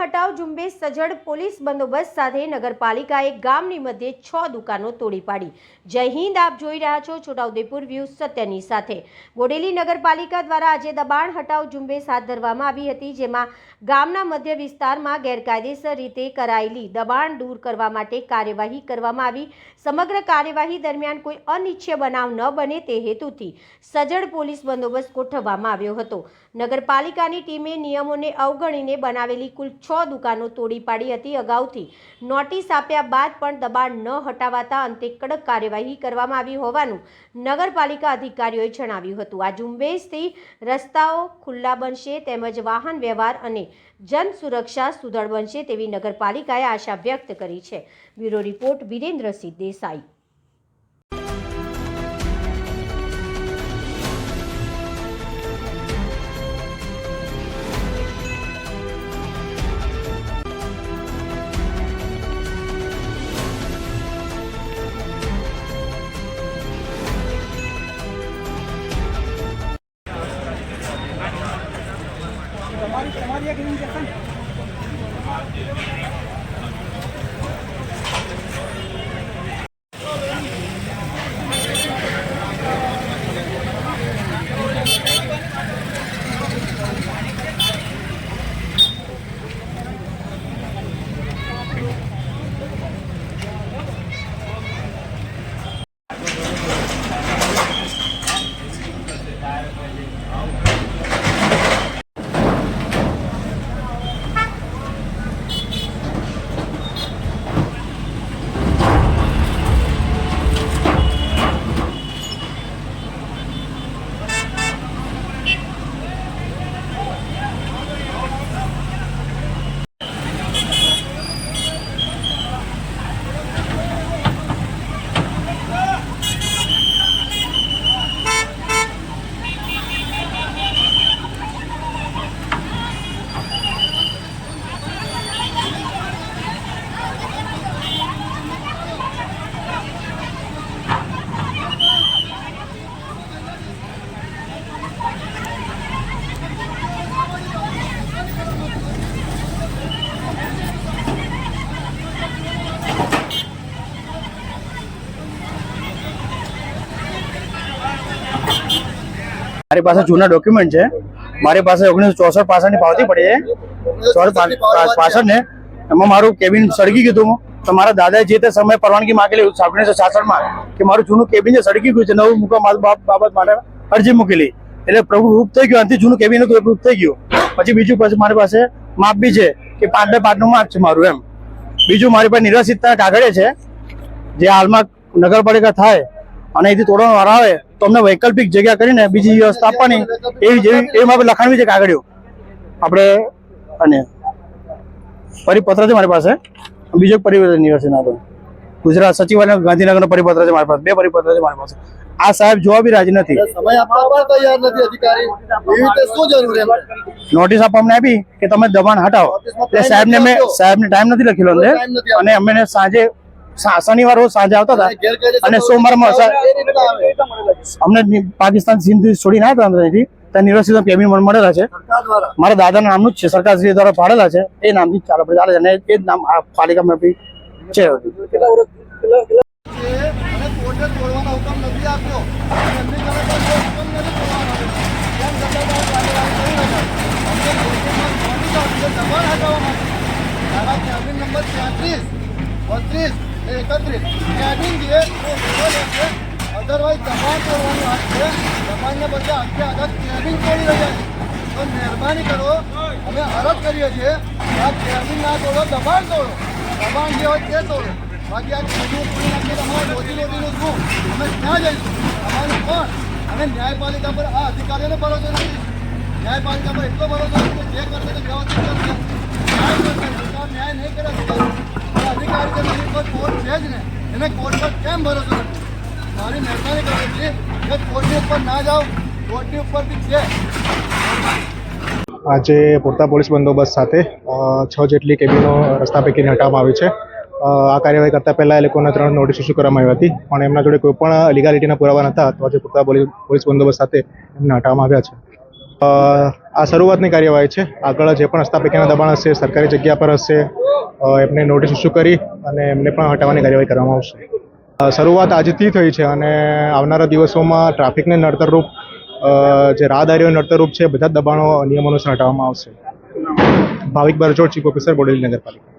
હટાવ ઝુંબેશ સજ્જડ પોલીસ બંદોબસ્ત સાથે નગરપાલિકાએ ગામની મધ્યે 6 દુકાનો તોડી પાડી। જય હિન્દ, આપ જોઈ રહ્યા છો છોટાઉદેપુર વ્યૂઝ સત્યની સાથે। બોડેલી નગરપાલિકા દ્વારા આજે દબાણ હટાવ ઝુંબેશ હાથ ધરવામાં આવી હતી, જેમાં ગામના મધ્ય વિસ્તારમાં ગેરકાયદેસર રીતે કરાયેલી દબાણ દૂર કરવા માટે કાર્યવાહી કરવામાં આવી। સમગ્ર કાર્યવાહી દરમિયાન કોઈ અનિચ્છનીય બનાવ ન બને તે હેતુથી સજ્જડ પોલીસ બંદોબસ્ત ગોઠવવામાં આવ્યો હતો। નગરપાલિકાની ટીમે નિયમોને અવગણીને બનાવેલી કુલ 6 દુકાનો તોડી પાડી હતી। અગાઉથી નોટિસ આપ્યા બાદ પણ દબાણ ન હટાવાતા અંતે કડક કાર્યવાહી કરવામાં આવી હોવાનું નગરપાલિકા અધિકારીઓએ જણાવ્યું હતું। આ ઝુંબેશથી રસ્તાઓ ખુલ્લા બનશે તેમજ વાહન વ્યવહાર અને જન સુરક્ષા સુદૃઢ બનશે તેવી નગરપાલિકાએ આશા વ્યક્ત કરી છે। Bureau report Virendrasinh Desai. મારી પાસે જૂના ડોક્યુમેન્ટ છે। મારી પાસે 1964 પાછળની પાવતી પડી છે 64 ને એમાં મારું કેબિન સળગી ગયું હતું। તો મારા દાદાએ જે તે સમયે પરવાનગી માંગેલી 1966માં કે મારું જૂનું કેબિન સળગી ગયું છે, નવું મૂકવા બાબત માટે અરજી મૂકેલી, એટલે પ્રૂફ થઈ ગયું। આનાથી જૂનું કેબિન હતું એ પ્રૂફ થઈ ગયું। પછી બીજું મારી પાસે માપ બી છે કે 5x5 નું માપ છે મારું એમ। બીજું મારી પાસે નિરસિતતા કાગળે છે, જે હાલમાં નગરપાલિકા થાય અને એથી તોડવાનો વારો આવે તો અમને વૈકલ્પિક જગ્યા કરીને બીજી વ્યવસ્થા આપવાની એવી મારે લખાણવી છે કાગળીઓ આપણે। અને પરિપત્ર છે મારી પાસે, બીજો પરિપત્ર નિવાસીનો ગુજરાત સચિવાલય ગાંધીનગરનો પરિપત્ર છે મારી પાસે, 2 પરિપત્ર છે મારી પાસે। આ સાહેબ જોવા બી રાજી નથી, સમય આપવા પણ તૈયાર નથી અધિકારી। એવી રીતે શું જરૂર એમ? નોટિસ આપવા અમને આપી કે તમે દબાણ હટાવો, એટલે સાહેબને ટાઈમ નથી લખેલો અંદર, અને અમે સાંજે શનિવાર રોજ સાંજે આવતા હતા અને સોમવારમાં અમને પાકિસ્તાન સિંધ છોડીને આવ્યા હતા અહીંથી, ત્યાં નિવાસી કેબિન મળેલા છે। મારા દાદાના નામનું જ છે, સરકારશ્રી દ્વારા પાડેલા છે, એ નામથી ચાલે છે અને એ જ નામ આ પાલિકામાં બી છે। અદરવાઇઝ દબાણ તોડવાનું હાથ છે, દબાણને બદલે આખે આખા કેબિન તોડી રહ્યા છે। તો મહેરબાની કરો, અમે અરજ કરીએ છીએ આ કેબિન ના તોડો, દબાણ તોડો, દબાણ જે હોય તે તોડો। બાકી આ કેબિન તોડી નાખીએ તમારે રોજીનું શું? અમે ક્યાં જઈશું? અમારું કોણ? અને ન્યાયપાલિકા પર આ અધિકારીઓને ભરોસો નથી। ન્યાયપાલિકા પર એટલો ભરોસો નથી કે જે કરશે તે વ્યવસ્થિત કરશે, ન્યાય કરશે। સરકાર ન્યાય નહીં કરે અધિકારી કે કોઈ કોર્ટ છે જ ને, એને કોર્ટ પર કેમ ભરોસો નથી? મારી મહેરબાની કરી છે કે કોર્ટની ઉપર ના જાઓ, રોડની ઉપર બી છે. આજે પૂરતા પોલીસ બંદોબસ્ત સાથે 6 જેટલી કેબિનો રસ્તા પૈકીને હટાવવામાં આવી છે. આ કાર્યવાહી કરતાં પહેલાં એ લોકોને 3 નોટિસ ઇસ્યુ કરવામાં આવી હતી, પણ એમના જોડે કોઈ પણ લીગાલિટીના પુરાવા નહોતા, તો આજે પૂરતા પોલીસ બંદોબસ્ત સાથે એમને હટાવવામાં આવ્યા છે. આ શરૂઆતની કાર્યવાહી છે. આગળ જે પણ રસ્તા પૈકીના દબાણ હશે, સરકારી જગ્યા પર હશે, એમને નોટિસ ઇસ્યુ કરી અને એમને પણ હટાવવાની કાર્યવાહી કરવામાં આવશે. શરૂઆત આજથી થઈ છે અને આવનારા દિવસોમાં ટ્રાફિકને નડતરરૂપ જે રાહદારીઓ નડતરરૂપ છે બધા જ દબાણો નિયમો અનુસાર હટાવવામાં આવશે. ભાવિક બરજોડ, ચીફ ઓફિસર, બોડેલી નગરપાલિકા.